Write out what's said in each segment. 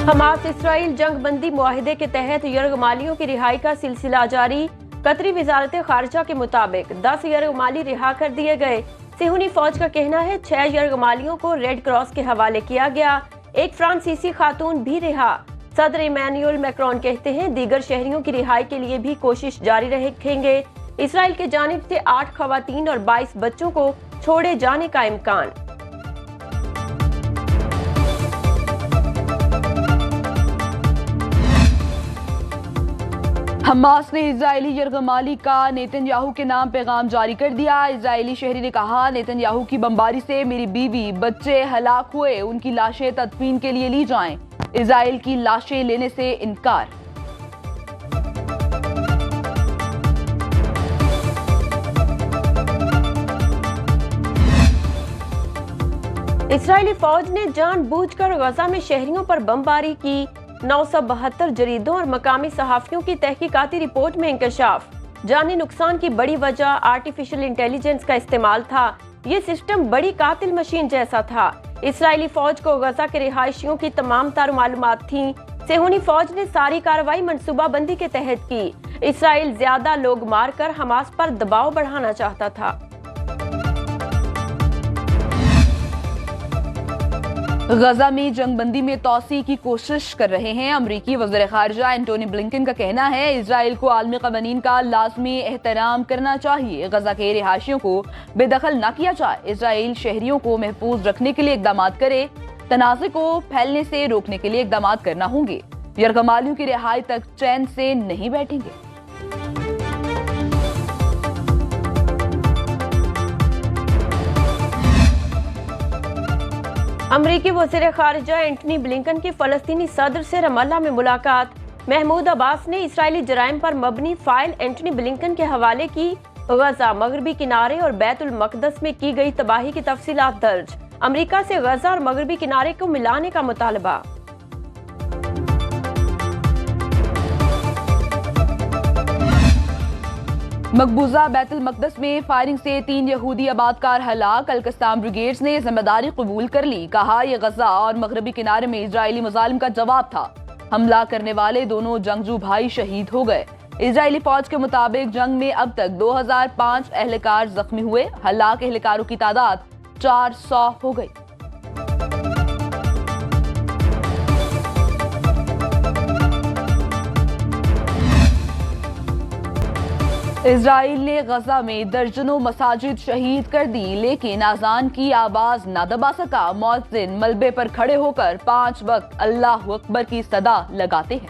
Hamas Israel जंग बंदी मुआहिदे के तहत यरगमालियों की रिहाई का सिलसिला जारी। कतरी वजारत खारजा के मुताबिक 10 यरगमाली रिहा कर दिए गए। सिहूनी फौज का कहना है 6 यरगमालियों को रेड क्रॉस के हवाले किया गया। एक फ्रांसीसी खातून भी रिहा। सदर इमैनुअल मैक्रोन कहते हैं दीगर शहरियों की रिहाई के लिए भी कोशिश जारी रखेंगे। इसराइल की जानिब से 8 खवातीन और 22 बच्चों को छोड़े जाने का इम्कान। हमास ने इजरायली यरगमाली का नेतन्याहू के नाम पैगाम जारी कर दिया। इजरायली शहरी ने कहा, नेतन्याहू की बमबारी से मेरी बीवी बच्चे हलाक हुए, उनकी लाशें तदफीन के लिए ली जाएं। इजराइल की लाशें लेने से इनकार। इसराइली फौज ने जानबूझकर गजा में शहरियों पर बमबारी की। 972 जरीदों और मकामी सहाफियों की तहकीकाती रिपोर्ट में इंकशाफ। जानी नुकसान की बड़ी वजह आर्टिफिशियल इंटेलिजेंस का इस्तेमाल था। ये सिस्टम बड़ी कातिल मशीन जैसा था। इसराइली फौज को गजा के रिहायशियों की तमाम तार मालूमात थी। सिहूनी फौज ने सारी कार्रवाई मनसूबा बंदी के तहत की। इसराइल ज्यादा लोग मारकर हमास पर दबाव बढ़ाना चाहता था। गजा में जंगबंदी में तोसी की कोशिश कर रहे हैं। अमरीकी वज़ीर ख़ारिजा एंटोनी ब्लिंकन का कहना है इजराइल को आलमी क़वानीन का लाज़मी एहतराम करना चाहिए। गजा के रिहायशियों को बेदखल न किया जाए। इजराइल शहरियों को महफूज रखने के लिए इक़दाम करे। तनाज़े को फैलने से रोकने के लिए इक़दाम करना होंगे। यरगमालियों की रिहाई तक चैन से नहीं बैठेंगे। अमरीकी वज़ीर ख़ारिजा एंटनी ब्लिंकन की फ़लस्तीनी सदर से रमल्ला में मुलाकात। महमूद अब्बास ने इसराइली जराइम पर मबनी फाइल एंटनी ब्लिंकन के हवाले की। गजा, मगरबी किनारे और बैतुल मक़दस में की गई तबाही की तफसीलात दर्ज। अमरीका से गजा और मगरबी किनारे को मिलाने का मुतालबा। मकबूजा बैतुल मक़दस में फायरिंग से 3 यहूदी आबादकार हलाक। अल-कस्साम ब्रिगेड्स ने जिम्मेदारी कबूल कर ली। कहा यह गजा और मगरबी किनारे में इजरायली मज़ालिम का जवाब था। हमला करने वाले दोनों जंगजू भाई शहीद हो गए। इजरायली फौज के मुताबिक जंग में अब तक 2005 एहलकार जख्मी हुए। हलाक एहलकारों की तादाद 400 हो गई। इजराइल ने गजा में दर्जनों मसाजिद शहीद कर दी, लेकिन अजान की आवाज न दबा सका। मुअज्जिन मलबे पर खड़े होकर 5 वक्त अल्लाह अकबर की सदा लगाते हैं।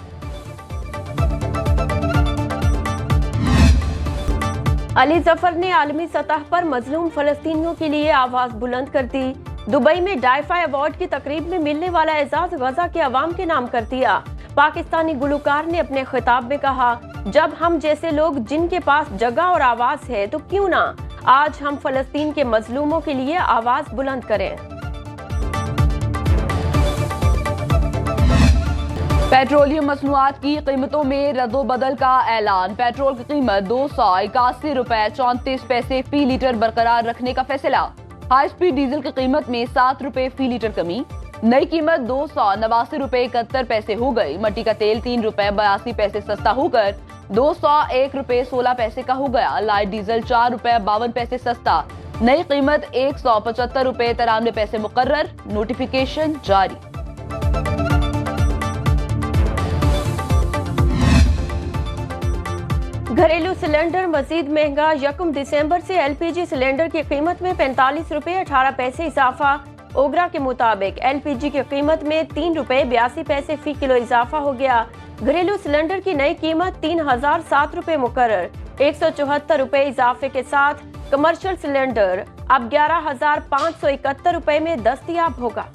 अली जफर ने आलमी सतह पर मजलूम फलस्तीनियों के लिए आवाज बुलंद कर दी। दुबई में डाइफा अवार्ड की तकरीब में मिलने वाला एजाज गजा के अवाम के नाम कर दिया। पाकिस्तानी गुलकार ने अपने खिताब में कहा, जब हम जैसे लोग जिनके पास जगह और आवाज है तो क्यों ना आज हम फलस्तीन के मजलूमों के लिए आवाज बुलंद करें। पेट्रोलियम मसनूआत की कीमतों में रद्दोबदल का ऐलान। पेट्रोल की कीमत 281 रुपए 34 पैसे फी लीटर बरकरार रखने का फैसला। हाई स्पीड डीजल की कीमत में 7 रुपए फी लीटर कमी। नई कीमत 289 रुपए 71 पैसे हो गई। मट्टी का तेल 3 रुपए 82 पैसे सस्ता होकर 201 रुपए 16 पैसे का हो गया। लाइट डीजल 4 रुपए 52 पैसे सस्ता। नई कीमत 175 रुपए 93 पैसे मुकर्रर। नोटिफिकेशन जारी। घरेलू सिलेंडर मजीद महंगा। 1 दिसंबर से एलपीजी सिलेंडर की कीमत में 45 रुपए 18 पैसे इजाफा। ओगरा के मुताबिक एलपीजी की कीमत में 3 रुपए 82 पैसे फी किलो इजाफा हो गया। घरेलू सिलेंडर की नई कीमत 3007 रुपए मुकर्रर। 174 रुपए इजाफे के साथ कमर्शियल सिलेंडर अब 11,571 रुपए में दस्तयाब होगा।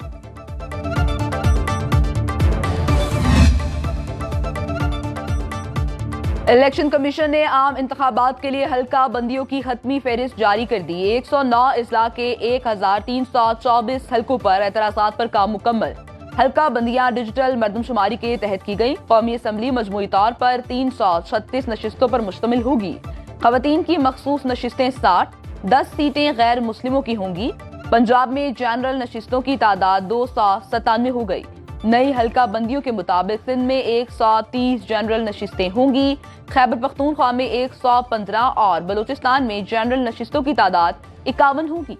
इलेक्शन कमीशन ने आम इंतखाबात के लिए हल्का बंदियों की खत्मी फहरिस्त जारी कर दी। 109 अजला के 1324 हल्कों पर एतराज़ात पर काम मुकम्मल। हल्का बंदियां डिजिटल मरदमशुमारी के तहत की गई। कौमी असम्बली मजमूई तौर पर 336 नशिस्तों पर मुश्तमिल होगी। खवातीन की मखसूस नशिस्तें 60, 10 सीटें गैर मुस्लिमों की होंगी। पंजाब में जनरल नशिस्तों की तादाद 297 हो गई। نئی حلقہ بندیوں کے مطابق سندھ میں 130 جنرل نشستیں ہوں گی، خیبر پختونخوا میں 115 اور بلوچستان میں جنرل نشستوں کی تعداد 51 ہوگی۔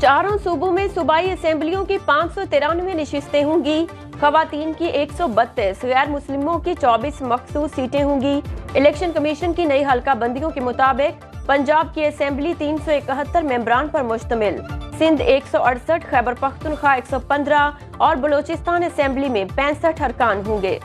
چاروں صوبوں میں صوبائی اسمبلیوں کی 593 نشستیں ہوں گی، خواتین کی 132، غیر مسلموں کی 24 مخصوص سیٹیں ہوں گی۔ الیکشن کمیشن کی نئی حلقہ بندیوں کے مطابق پنجاب کی اسمبلی 371 ممبران پر مشتمل، سندھ 168، خیبر پختونخوا 115 اور بلوچستان اسمبلی میں 65 ارکان ہوں گے۔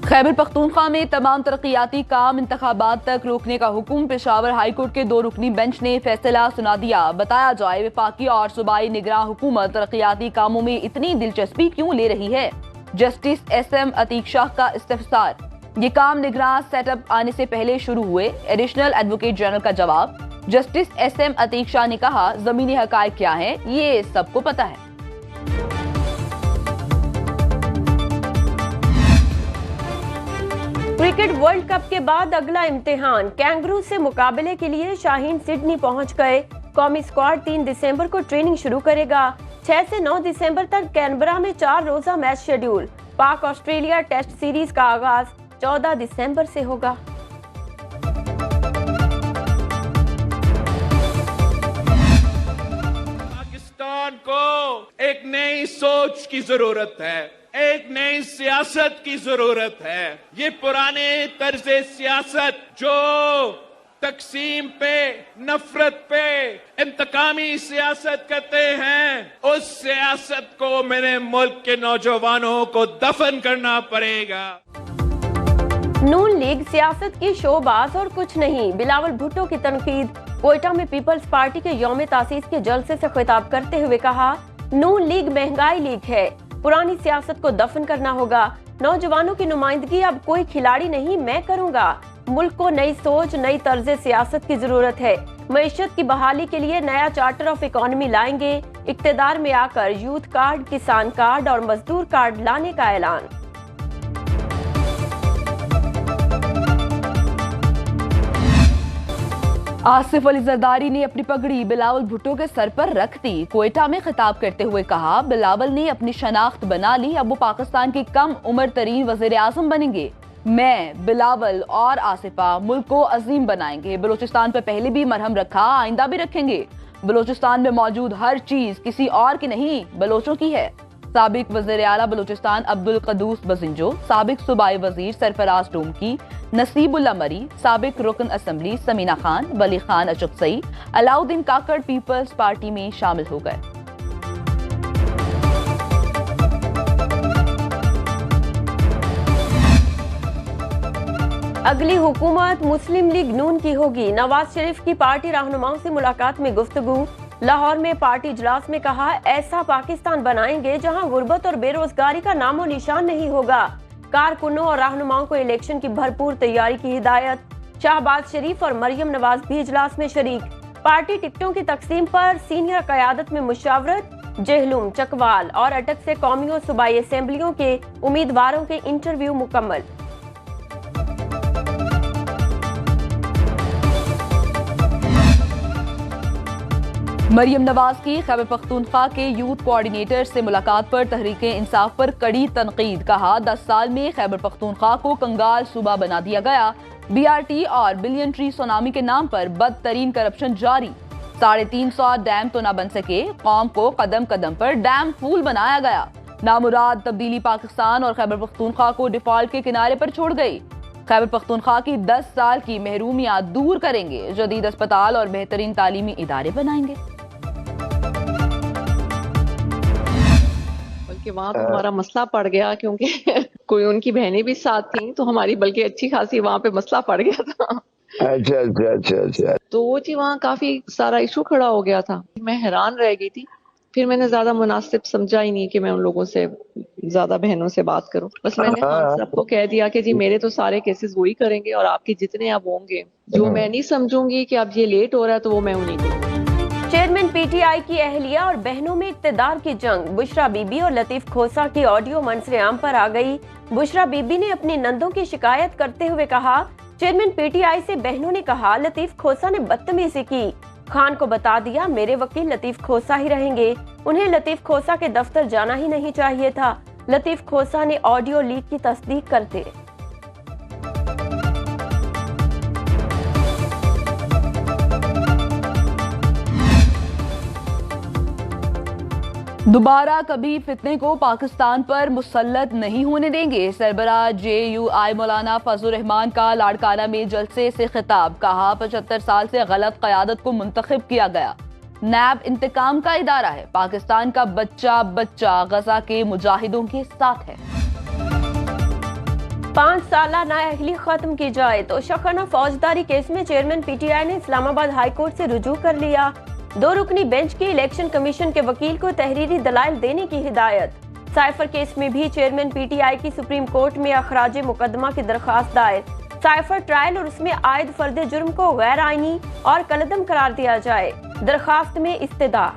خیبر پختونخوا میں تمام ترقیاتی کام انتخابات تک روکنے کا حکم، پشاور ہائی کورٹ کے 2 رکنی بینچ نے فیصلہ سنا دیا۔ بتایا جائے وفاقی اور صوبائی نگراں حکومت ترقیاتی کاموں میں اتنی دلچسپی کیوں لے رہی ہے؟ جسٹس ایس ایم عتیق شاہ کا استفسار۔ یہ کام نگراں سیٹ اپ آنے سے پہلے شروع ہوئے، ایڈیشنل ایڈوکیٹ جنرل کا جواب۔ جسٹس ایس ایم عتیق شاہ نے کہا زمینی حقائق کیا ہیں یہ سب کو پتہ ہے۔ کرکٹ ورلڈ کپ کے بعد اگلا امتحان، کینگرو سے مقابلے کے لیے شاہین سڈنی پہنچ گئے۔ قومی اسکواڈ 3 دسمبر کو ٹریننگ شروع کرے گا۔ 6 سے 9 دسمبر تک کینبرا میں 4 روزہ میچ شیڈیول۔ پاک آسٹریلیا ٹیسٹ سیریز کا آغاز 14 دسمبر سے ہوگا۔ پاکستان کو ایک نئی سوچ کی ضرورت ہے، ایک نئی سیاست کی ضرورت ہے۔ یہ پرانے طرز سیاست جو تقسیم پہ، نفرت پہ، انتقامی سیاست کرتے ہیں، اس سیاست کو میرے ملک کے نوجوانوں کو دفن کرنا پڑے گا۔ نون لیگ سیاست کی شو باز اور کچھ نہیں، بلاول بھٹو کی تنقید۔ کوئٹہ میں پیپلز پارٹی کے یوم تاسیس کے جلسے سے خطاب کرتے ہوئے کہا نون لیگ مہنگائی لیگ ہے، پرانی سیاست کو دفن کرنا ہوگا۔ نوجوانوں کی نمائندگی اب کوئی کھلاڑی نہیں میں کروں گا۔ ملک کو نئی سوچ، نئی طرز سیاست کی ضرورت ہے۔ معیشت کی بحالی کے لیے نیا چارٹر آف اکانومی لائیں گے۔ اقتدار میں آ کر یوتھ کارڈ، کسان کارڈ اور مزدور کارڈ لانے کا اعلان۔ آصف علی زرداری نے اپنی پگڑی بلاول بھٹو کے سر پر رکھ دی۔ کوئٹہ میں خطاب کرتے ہوئے کہا بلاول نے اپنی شناخت بنا لی، اب وہ پاکستان کے کم عمر ترین وزیر اعظم بنیں گے۔ میں، بلاول اور آصفہ ملک کو عظیم بنائیں گے۔ بلوچستان پر پہلے بھی مرہم رکھا، آئندہ بھی رکھیں گے۔ بلوچستان میں موجود ہر چیز کسی اور کی نہیں، بلوچوں کی ہے۔ سابق وزیر اعلیٰ بلوچستان عبدالقدوس بزنجو، سابق صوبائی وزیر سرفراز ڈومکی، نصیب اللہ مری، سابق رکن اسمبلی سمینہ خان، ولی خان اچکسئی، علاؤدین کاکڑ پیپلز پارٹی میں شامل ہو گئے۔ اگلی حکومت مسلم لیگ نون کی ہوگی، نواز شریف کی پارٹی رہنماؤں سے ملاقات میں گفتگو۔ لاہور میں پارٹی اجلاس میں کہا ایسا پاکستان بنائیں گے جہاں غربت اور بے روزگاری کا نام و نشان نہیں ہوگا۔ کارکنوں اور رہنماؤں کو الیکشن کی بھرپور تیاری کی ہدایت۔ شہباز شریف اور مریم نواز بھی اجلاس میں شریک۔ پارٹی ٹکٹوں کی تقسیم پر سینئر قیادت میں مشاورت۔ جہلم، چکوال اور اٹک سے قومی اور صوبائی اسمبلیوں کے امیدواروں کے انٹرویو مکمل۔ مریم نواز کی خیبر پختونخوا کے یوتھ کوارڈینیٹر سے ملاقات پر تحریک انصاف پر کڑی تنقید، کہا 10 سال میں خیبر پختونخوا کو کنگال صوبہ بنا دیا گیا۔ بی آر ٹی اور بلین ٹری سونامی کے نام پر بدترین کرپشن جاری۔ 350 ڈیم تو نہ بن سکے، قوم کو قدم قدم پر ڈیم فول بنایا گیا۔ نامراد تبدیلی پاکستان اور خیبر پختونخوا کو ڈیفالٹ کے کنارے پر چھوڑ گئی۔ خیبر پختونخوا کی 10 سال کی محرومیاں دور کریں گے، جدید اسپتال اور بہترین تعلیمی ادارے بنائیں گے۔ کہ وہاں تو ہمارا مسئلہ پڑ گیا کیونکہ کوئی ان کی بہنیں بھی ساتھ تھیں تو ہماری بلکہ اچھی خاصی وہاں پہ مسئلہ پڑ گیا تھا۔ اچھا تو وہ جی وہاں کافی سارا ایشو کھڑا ہو گیا تھا، میں حیران رہ گئی تھی۔ پھر میں نے زیادہ مناسب سمجھا ہی نہیں کہ میں ان لوگوں سے زیادہ بہنوں سے بات کروں، بس میں نے خان صاحب کو کہہ دیا کہ جی میرے تو سارے کیسز وہی کریں گے اور آپ کے جتنے اب ہوں گے، جو میں نہیں سمجھوں گی کہ اب یہ لیٹ ہو رہا ہے تو وہ میں انہیں کو۔ چیئرمین پی ٹی آئی کی اہلیہ اور بہنوں میں اقتدار کی جنگ، بشرا بی بی اور لطیف کھوسا کی آڈیو منظر عام پر آ گئی۔ बुशरा बीबी ने अपनी नंदों की शिकायत करते हुए कहा, चेयरमैन पीटीआई से बहनों ने कहा लतीफ खोसा ने बदतमीजी की। खान को बता दिया मेरे वकील लतीफ खोसा ही रहेंगे। उन्हें लतीफ खोसा के दफ्तर जाना ही नहीं चाहिए था। लतीफ खोसा ने ऑडियो लीक की तस्दीक करते। दोबारा कभी फितने को पाकिस्तान पर मुसल्लत नहीं होने देंगे। सरबराह JUI मौलाना फजलुर रहमान का लाड़काना में जलसे से खिताब। कहा 75 साल से गलत क़यादत को मुंतखब किया गया। नैब इंतकाम का इदारा है। पाकिस्तान का बच्चा बच्चा गजा के मुजाहिदों के साथ है। 5 साला नाअहली खत्म की जाए तो शखना फौजदारी केस में चेयरमैन PTI ने इस्लामाबाद हाई कोर्ट से रुजू कर लिया। 2 रुकनी बेंच की इलेक्शन कमीशन के वकील को तहरीरी दलाइल देने की हिदायत। साइफर केस में भी चेयरमैन PTI की सुप्रीम कोर्ट में अखराज मुकदमा की दरखास्त दायर। साइफर ट्रायल और उसमें आयद फर्द जुर्म को गैर आईनी और कलअदम करार दिया जाए। दरखास्त में इस्तदा।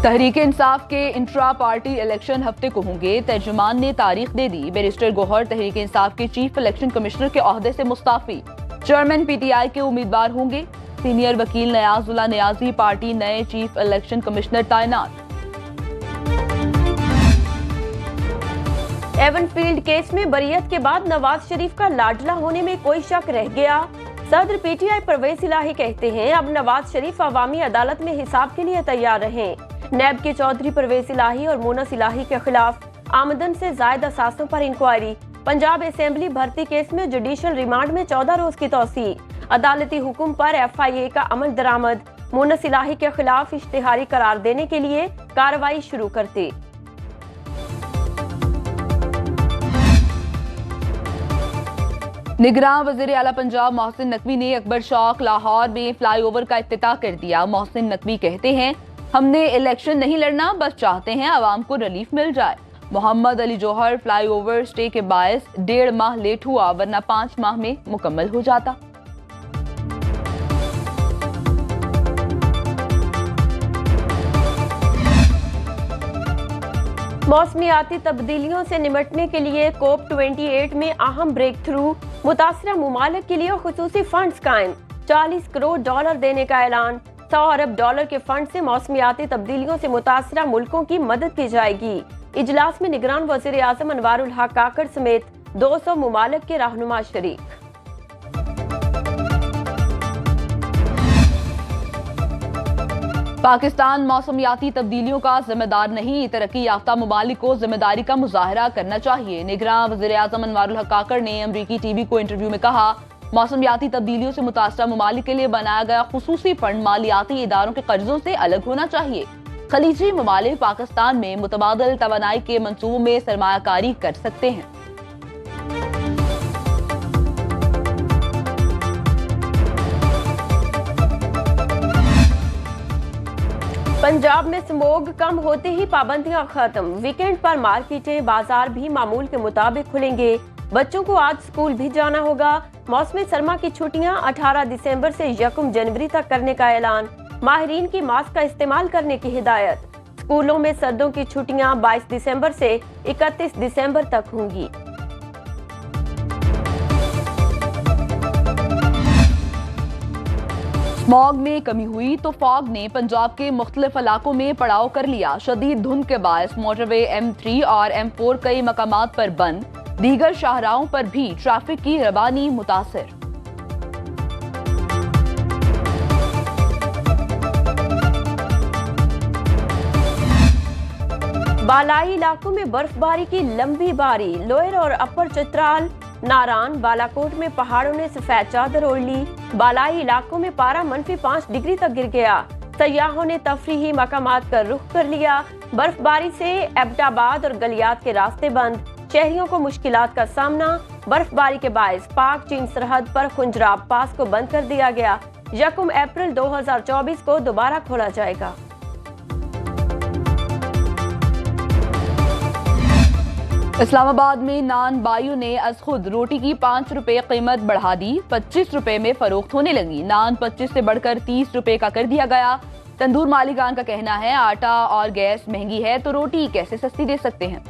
तहरीक इंसाफ के इंट्रा पार्टी इलेक्शन हफ्ते को होंगे। तर्जुमान ने तारीख दे दी। बैरिस्टर गौहर तहरीक इंसाफ के चीफ इलेक्शन कमिश्नर के ओहदे से मुस्ताफी। चेयरमैन PTI के उम्मीदवार होंगे। सीनियर वकील नियाजुल्लाह नियाजी पार्टी नए चीफ इलेक्शन कमिश्नर तैनात। एवनफील्ड केस में बरियत के बाद नवाज शरीफ का लाडला होने में कोई शक रह गया। सदर PTI परवेज इलाही कहते हैं अब नवाज शरीफ अवामी अदालत में हिसाब के लिए तैयार रहें। नैब के चौधरी परवेज इलाही और मोनस इलाही के खिलाफ आमदन से जायद असासों पर इंक्वायरी। पंजाब असेंबली भर्ती केस में जुडिशल रिमांड में 14 रोज की तौसी। अदालती हुक्म पर FIA का अमल दरामद। मोनस इलाही के खिलाफ इश्तिहारी करार देने के लिए कार्रवाई शुरू करते। निगरान वज़ीर आला पंजाब मोहसिन नकवी ने अकबर चौक लाहौर में फ्लाईओवर का इफ्तिताह कर दिया। मोहसिन नकवी कहते हैं हमने इलेक्शन नहीं लड़ना, बस चाहते हैं आवाम को रिलीफ मिल जाए। मोहम्मद अली जौहर फ्लाईओवर स्टे के बायस 1.5 माह लेट हुआ, वरना 5 माह में मुकम्मल हो जाता। मौसमियाती तब्दीलियों से निपटने के लिए COP28 में अहम ब्रेक थ्रू। मुतासरा मुमालिक के लिए खुसूसी फंड्स कायम। $40 करोड़ देने का ऐलान। $100 अरब के फंड से मौसमियाती तब्दीलियों से मुतासरा मुल्कों की मदद की जाएगी। इजलास में निगरान वज़ीर आज़म अनवारुल हक काकड़ समेत 200 मुमालिक के रहनुमा शरीक। पाकिस्तान मौसमियाती तब्दीलियों का जिम्मेदार नहीं, तरक्की याफ्ता ममालिक को जिम्मेदारी का मुजाहरा करना चाहिए। निगरान वज़ीर आज़म अनवारुल हक काकड़ ने अमरीकी TV को इंटरव्यू में कहा मौसमियाती तब्दीलियों से मुतासरा ममालिक के लिए बनाया गया खुसूसी फंड मालियाती इदारों के कर्जों से अलग होना चाहिए। खलीजी ममालिक पाकिस्तान में मुतबादिल तवानाई के मंसूबों में सरमायाकारी कर सकते हैं। पंजाब में स्मोग कम होते ही पाबंदियां खत्म। वीकेंड पर मार्केटें बाजार भी मामूल के मुताबिक खुलेंगे। बच्चों को आज स्कूल भी जाना होगा। मौसमी सरमा की छुट्टियां 18 दिसंबर से 1 जनवरी तक करने का ऐलान। माहिरीन की मास्क का इस्तेमाल करने की हिदायत। स्कूलों में सर्दियों की छुट्टियां 22 दिसंबर से 31 दिसंबर तक होंगी। स्मॉग में कमी हुई तो फॉग ने पंजाब के मुख्तलिफ इलाकों में पड़ाव कर लिया। शदीद धुंध के बायस मोटरवे M3 और M4 कई मकामात पर बंद। दीगर शाहराहों पर भी ट्रैफिक की रवानी मुतासिर। बालाई इलाकों में बर्फबारी की लंबी बारी। लोअर और अपर चित्राल, नारान, बालाकोट में पहाड़ों ने सफेद चादर ओढ़ ली। बालाई इलाकों में पारा -5 डिग्री तक गिर गया। सयाहों ने तफरीही मकामात का रुख कर लिया। बर्फबारी से एबटाबाद और गलियात के रास्ते बंद। शहरियों को मुश्किलात का सामना। बर्फबारी के बायस पाक चीन सरहद पर खुंजराब पास को बंद कर दिया गया। 1 अप्रैल 2024 को दोबारा खोला जाएगा। इस्लामाबाद में नान बाइयों ने अज खुद रोटी की 5 रुपए कीमत बढ़ा दी, 25 रुपए में फरोख्त होने लगी। नान 25 से बढ़कर 30 रुपए का कर दिया गया। तंदूर मालिकान का कहना है आटा और गैस महंगी है तो रोटी कैसे सस्ती दे सकते हैं।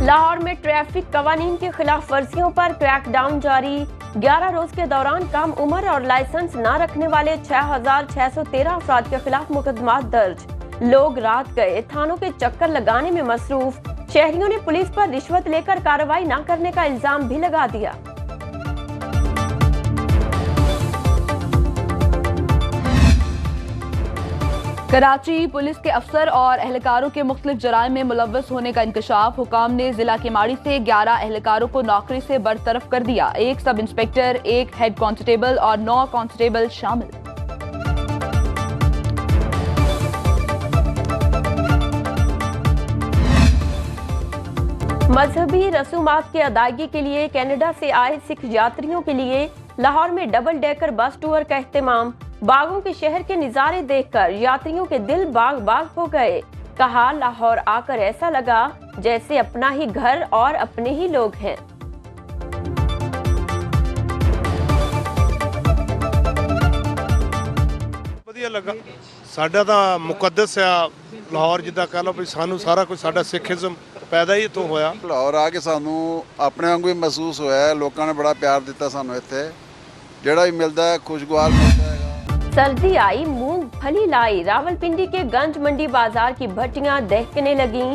लाहौर में ट्रैफिक कवानीन की खिलाफ वर्जियों पर क्रैकडाउन जारी। 11 रोज के दौरान कम उम्र और लाइसेंस न रखने वाले 6,613 अफराद के खिलाफ मुकदमात दर्ज। लोग रात गए थानों के चक्कर लगाने में मसरूफ। शहरियों ने पुलिस पर रिश्वत लेकर कार्रवाई न करने का इल्जाम भी लगा दिया। कराची पुलिस के अफसर और एहलकारों के मुख्तलिफ जराइम में मुलव्वस होने का इंकशाफ। हुकाम ने जिला केमाड़ी से 11 एहलकारों को नौकरी से बरतरफ कर दिया। 1 सब इंस्पेक्टर, 1 हेड कांस्टेबल और 9 कांस्टेबल शामिल। मजहबी रसूमात की अदायगी के लिए कनाडा से आए सिख यात्रियों के लिए लाहौर में डबल डेकर बस टूर का एहतमाम। बागों के शहर के नजारे देखकर यात्रियों के दिल बाग बाग हो गए। कहा लाहौर आकर ऐसा लगा जैसे अपना ही घर और अपने ही लोग हैं। ਵਧੀਆ ਲੱਗਾ ਸਾਡਾ ਤਾਂ ਮੁਕੱਦਸ ਆ ਲਾਹੌਰ ਜਿੱਦਾਂ ਕਹ ਲਓ ਵੀ ਸਾਨੂੰ ਸਾਰਾ ਕੁਝ ਸਾਡਾ ਸਿੱਖੀਜ਼ਮ ਪੈਦਾ ਹੀ ਇੱਥੋਂ ਹੋਇਆ। ਲਾਹੌਰ ਆ ਕੇ ਸਾਨੂੰ ਆਪਣੇ ਵਾਂਗੂ ਹੀ ਮਹਿਸੂਸ ਹੋਇਆ। ਲੋਕਾਂ ਨੇ ਬੜਾ ਪਿਆਰ ਦਿੱਤਾ ਸਾਨੂੰ ਇੱਥੇ ਜਿਹੜਾ ਵੀ ਮਿਲਦਾ ਹੈ ਖੁਸ਼ਗਵਾਰ ਮਿਲਦਾ ਹੈਗਾ। सर्दी आई मूंगफली लाई। रावलपिंडी के गंज मंडी बाजार की भट्टियां दहकने लगी।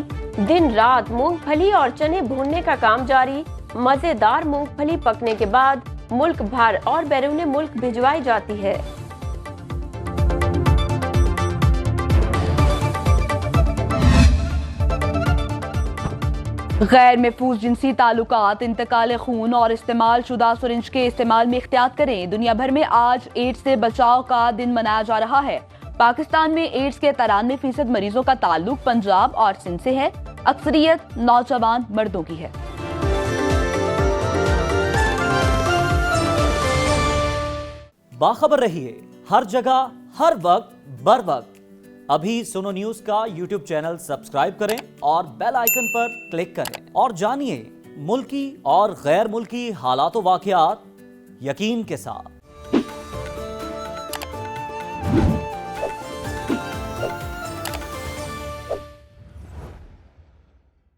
दिन रात मूंगफली और चने भूनने का काम जारी। मजेदार मूंगफली पकने के बाद मुल्क भर और बैरून मुल्क भिजवाई जाती है। गैर महफूज जिनसी ताल्लुकात, इंतकाल खून और इस्तेमाल शुदा सुरिंज के इस्तेमाल में एहतियात करें। दुनिया भर में आज एड्स से बचाव का दिन मनाया जा रहा है। पाकिस्तान में एड्स के 93% मरीजों का ताल्लुक पंजाब और सिंध से है। अक्सरियत नौजवान मर्दों की है। बाखबर रहिए हर जगह हर वक्त बर वक्त। अभी सुनो न्यूज का यूट्यूब चैनल सब्सक्राइब करें और बेल आइकन पर क्लिक करें और जानिए मुल्की और गैर मुल्की हालात व वाक़यात यकीन के साथ।